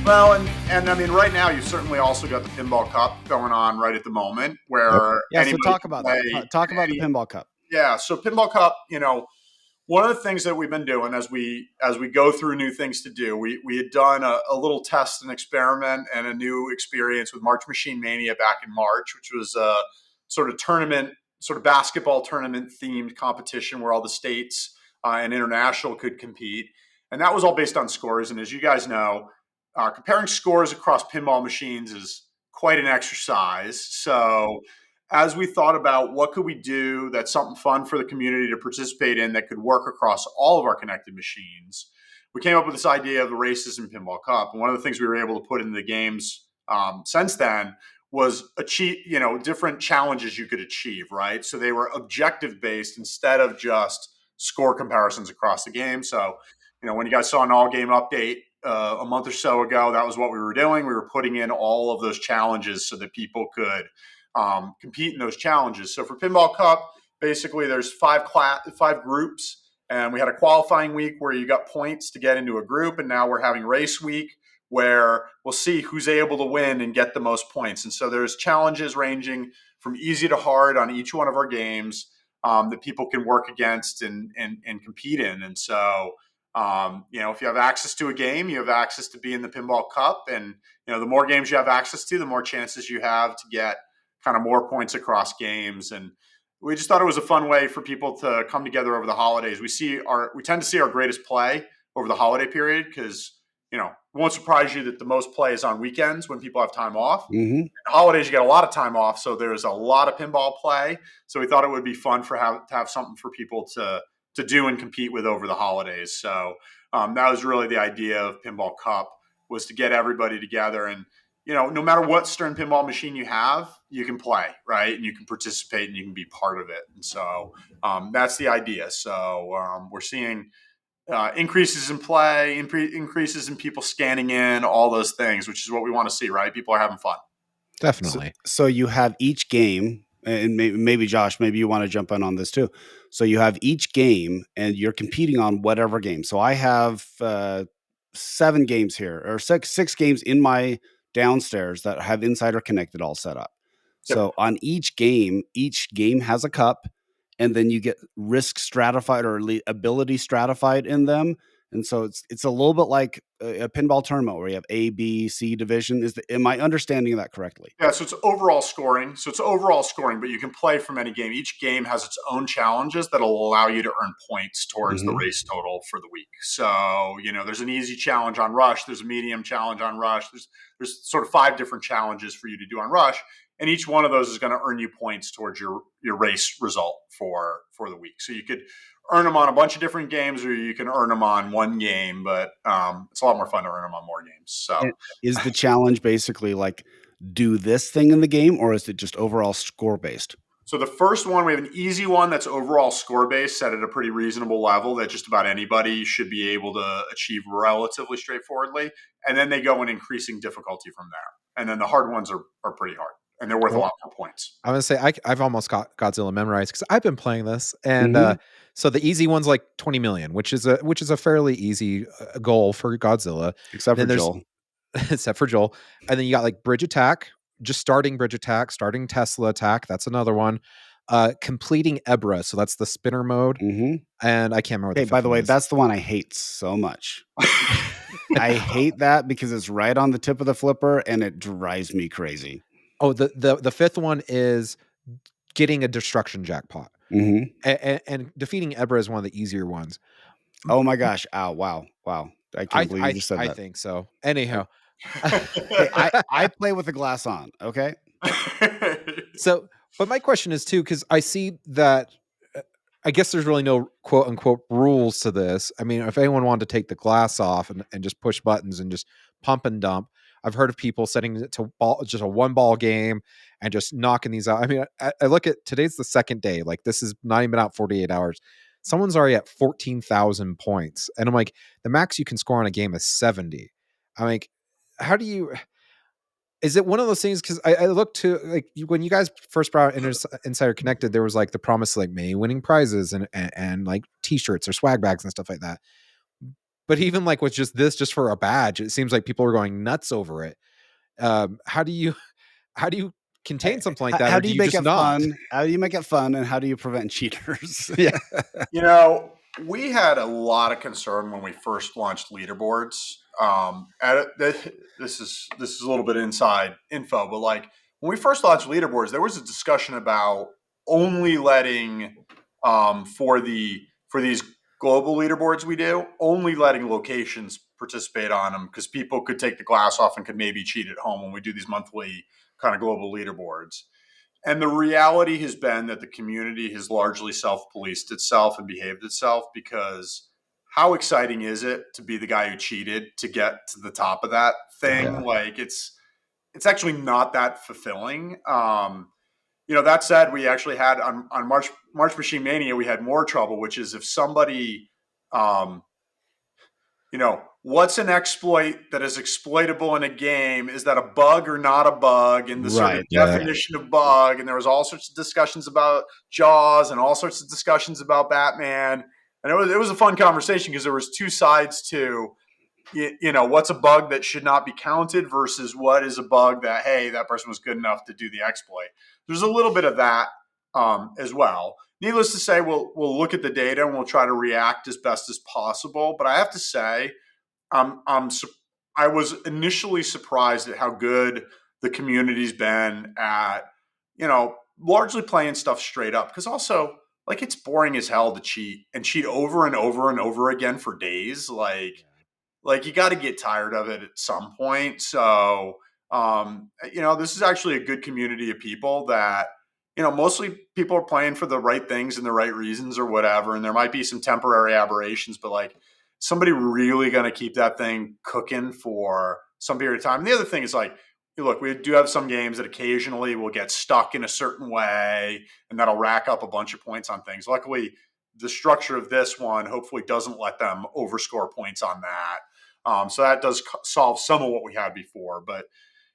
Well, and I mean, right now you've certainly also got the Pinball Cup going on right at the moment, where Yeah, so anybody talk can about play. that. Talk about the Pinball Cup. Yeah, so Pinball Cup, one of the things that we've been doing as we go through new things to do, we had done a little test and experiment and a new experience with March Machine Mania back in March, which was a sort of tournament, sort of basketball tournament themed competition where all the states and international could compete, and that was all based on scores. And as you guys know, comparing scores across pinball machines is quite an exercise. So as we thought about what could we do that's something fun for the community to participate in that could work across all of our connected machines, we came up with this idea of the Races and Pinball Cup. And one of the things we were able to put in the games since then was achieve, different challenges you could achieve, right? So they were objective based instead of just score comparisons across the game. So, when you guys saw an all game update a month or so ago, that was what we were doing. We were putting in all of those challenges so that people could compete in those challenges. So for Pinball Cup, basically there's five groups, and we had a qualifying week where you got points to get into a group, and now we're having race week where we'll see who's able to win and get the most points. And so there's challenges ranging from easy to hard on each one of our games that people can work against and compete in. And so if you have access to a game, you have access to be in the Pinball Cup, and the more games you have access to, the more chances you have to get kind of more points across games. And we just thought it was a fun way for people to come together over the holidays. We tend to see our greatest play over the holiday period because, it won't surprise you that the most play is on weekends when people have time off. Mm-hmm. Holidays, you get a lot of time off, so there's a lot of pinball play. So we thought it would be fun to have something for people to do and compete with over the holidays. So that was really the idea of Pinball Cup, was to get everybody together. And no matter what Stern pinball machine you have, you can play, right? And you can participate and you can be part of it. And so that's the idea. So we're seeing increases in play, increases in people scanning in, all those things, which is what we want to see, right? People are having fun. Definitely. So you have each game, and maybe Josh, maybe you want to jump in on this too. So you have each game, and you're competing on whatever game. So I have 7 games here, or six games in my downstairs that have Insider Connected all set up. Yep. So on each game has a cup, and then you get risk stratified or ability stratified in them. And so it's a little bit like a pinball tournament where you have A, B, C division. Am I understanding that correctly? Yeah, so it's overall scoring. But you can play from any game. Each game has its own challenges that'll allow you to earn points towards the race total for the week. So, there's an easy challenge on Rush. There's a medium challenge on Rush. There's sort of 5 different challenges for you to do on Rush. And each one of those is going to earn you points towards your race result for the week. So you could earn them on a bunch of different games, or you can earn them on one game, but it's a lot more fun to earn them on more games. So is the challenge basically like do this thing in the game, or is it just overall score based? So the first one, we have an easy one that's overall score based, set at a pretty reasonable level that just about anybody should be able to achieve relatively straightforwardly. And then they go in increasing difficulty from there. And then the hard ones are pretty hard, and they're worth a lot more points. I want to say I've almost got Godzilla memorized because I've been playing this, and so the easy one's like 20 million, which is a fairly easy goal for Godzilla, except for Joel. Except for Joel, and then you got like Bridge Attack, just starting Bridge Attack, starting Tesla Attack. That's another one. Completing Ebra, so that's the spinner mode, and I can't remember. Hey, by the way, that's the one I hate so much. I hate that because it's right on the tip of the flipper, and it drives me crazy. Oh, the fifth one is getting a destruction jackpot, and defeating Ebra is one of the easier ones. Oh my gosh! Ow! Wow! I can't believe you just said that. I think so. Anyhow, hey, I play with the glass on. Okay. So, but my question is too, because I see that. I guess there's really no quote unquote rules to this. I mean, if anyone wanted to take the glass off and just push buttons and just pump and dump, I've heard of people setting it to just a 1-ball game and just knocking these out. I mean, I look at today's the second day. Like, this is not even out 48 hours. Someone's already at 14,000 points. And I'm like, the max you can score on a game is 70. I'm like, how do you... Is it one of those things? Because I look to like when you guys first brought Insider Connected, there was like the promise of like winning prizes and like T-shirts or swag bags and stuff like that. But even like with just for a badge, it seems like people are going nuts over it. How do you contain something like that, How or do do you you make just it not? fun? How do you make it fun, and how do you prevent cheaters? Yeah. You know, we had a lot of concern when we first launched leaderboards. This is a little bit inside info, but like when we first launched leaderboards, there was a discussion about only letting for these global leaderboards we do, only letting locations participate on them because people could take the glass off and could maybe cheat at home when we do these monthly kind of global leaderboards. And the reality has been that the community has largely self-policed itself and behaved itself because how exciting is it to be the guy who cheated to get to the top of that thing? Yeah. Like it's actually not that fulfilling. That said, we actually had on March Machine Mania, we had more trouble, which is if somebody um, what's an exploit that is exploitable in a game? Is that a bug or not a bug? And the sort of Right. Yeah. definition of bug. And there was all sorts of discussions about Jaws and all sorts of discussions about Batman. And it was a fun conversation because there was two sides to, what's a bug that should not be counted versus what is a bug that, hey, that person was good enough to do the exploit. There's a little bit of that as well. Needless to say, we'll look at the data and we'll try to react as best as possible. But I have to say, I'm, I'm I was initially surprised at how good the community's been at, largely playing stuff straight up. Because also, like, it's boring as hell to cheat and cheat over and over and over again for days. Like you got to get tired of it at some point. So, this is actually a good community of people that, mostly people are playing for the right things and the right reasons or whatever. And there might be some temporary aberrations, but like somebody really going to keep that thing cooking for some period of time. And the other thing is like, look, we do have some games that occasionally will get stuck in a certain way and that'll rack up a bunch of points on things. Luckily, the structure of this one hopefully doesn't let them overscore points on that. So that does solve some of what we had before. But,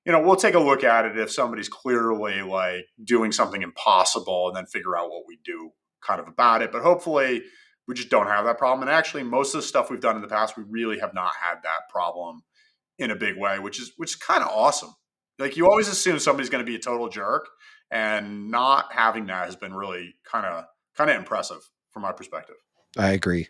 we'll take a look at it if somebody's clearly like doing something impossible and then figure out what we do kind of about it. But hopefully we just don't have that problem. And actually, most of the stuff we've done in the past, we really have not had that problem in a big way, which is kind of awesome. Like you always assume somebody's going to be a total jerk, and not having that has been really kind of impressive from my perspective. I agree.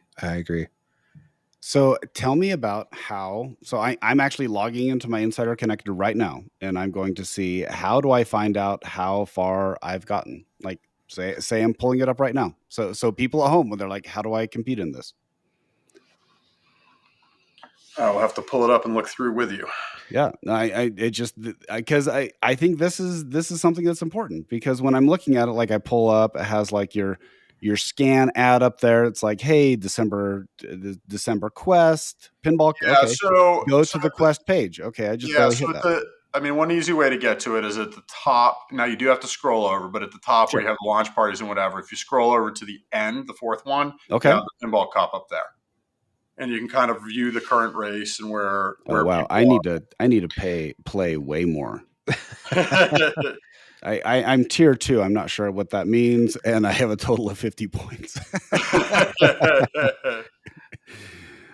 So tell me about how. So I'm actually logging into my Insider Connector right now, and I'm going to see how do I find out how far I've gotten. Like say I'm pulling it up right now. So people at home when they're like, how do I compete in this? I'll have to pull it up and look through with you. Yeah, because I think this is something that's important because when I'm looking at it, like I pull up, it has like your scan ad up there. It's like, hey, the December quest pinball. Yeah. Okay, So, go to the quest page. Okay, I just barely hit that. one easy way to get to it is at the top. Now you do have to scroll over, but at the top where Sure. you have the launch parties and whatever, if you scroll over to the end, the fourth one, Okay. you have the pinball cup up there, and you can kind of view the current race and where wow, I need to play way more. I'm tier 2. I'm not sure what that means, and I have a total of 50 points.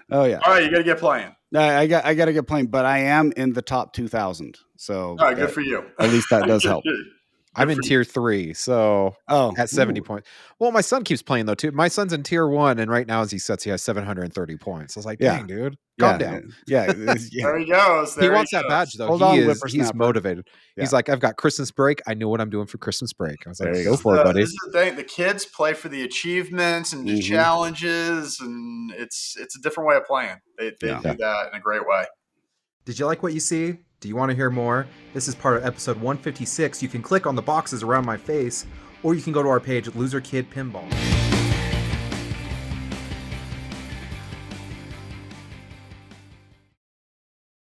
Oh yeah. All right, you got to get playing. I got to get playing, but I am in the top 2,000. So All right, good for you. At least that does help. I'm in tier 3, so at 70 points. Well, my son keeps playing though too. My son's in tier 1, and right now as he sets, he has 730 points. I was like, dang, dude, calm down. Yeah. There he goes. He wants that badge though. Hold on, he's motivated. Yeah. He's like, I've got Christmas break. I know what I'm doing for Christmas break. I was like, There you go go. for it, buddy. This is the thing. The kids play for the achievements and the challenges, and it's a different way of playing. They do that in a great way. Did you like what you see? Do you want to hear more? This is part of episode 156. You can click on the boxes around my face, or you can go to our page, Loser Kid Pinball.